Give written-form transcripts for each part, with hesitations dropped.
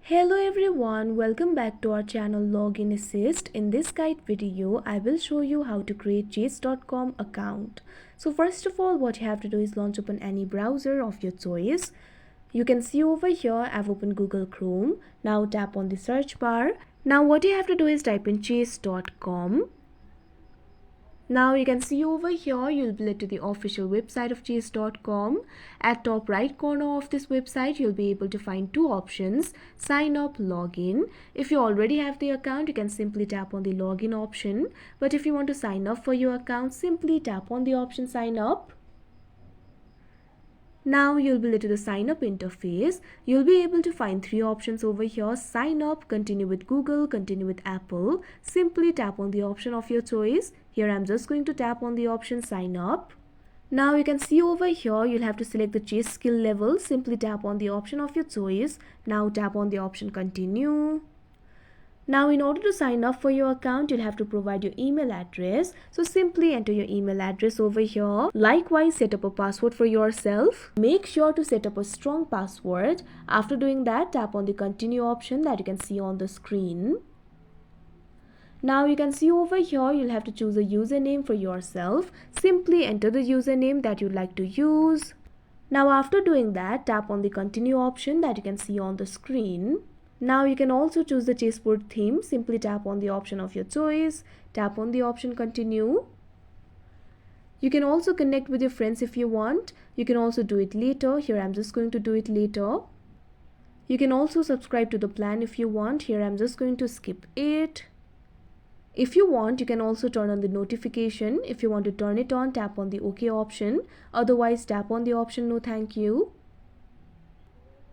Hello everyone, welcome back to our channel Login Assist. In this guide video, I will show you how to create chess.com account. So first of all, what you have to do is launch open any browser of your choice. You can see over here, I've opened Google Chrome. Now tap on the search bar. Now what you have to do is type in chess.com. Now you can see over here, you'll be led to the official website of chess.com. At top right corner of this website, you'll be able to find two options, sign up, login. If you already have the account, you can simply tap on the login option. But if you want to sign up for your account, simply tap on the option sign up. Now you'll be led to the sign up interface. You'll be able to find three options over here, sign up, continue with Google, continue with Apple. Simply tap on the option of your choice. Here I'm just going to tap on the option sign up. Now you can see over here, you'll have to select the chess skill level. Simply tap on the option of your choice. Now tap on the option continue. Now in order to sign up for your account, you'll have to provide your email address. So simply enter your email address over here. Likewise, set up a password for yourself. Make sure to set up a strong password. After doing that, tap on the continue option that you can see on the screen. Now you can see over here, you'll have to choose a username for yourself. Simply enter the username that you'd like to use. Now after doing that, tap on the continue option that you can see on the screen. Now you can also choose the chessboard theme. Simply tap on the option of your choice. Tap on the option continue. You can also connect with your friends if you want. You can also do it later. Here I'm just going to do it later. You can also subscribe to the plan if you want. Here I'm just going to skip it. If you want, you can also turn on the notification. If you want to turn it on, tap on the OK option. Otherwise, tap on the option no thank you.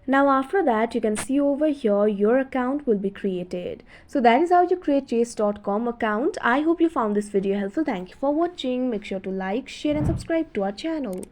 Now after that, you can see over here, your account will be created. So that is how you create chess.com account. I hope you found this video helpful. Thank you for watching. Make sure to like, share and subscribe to our channel.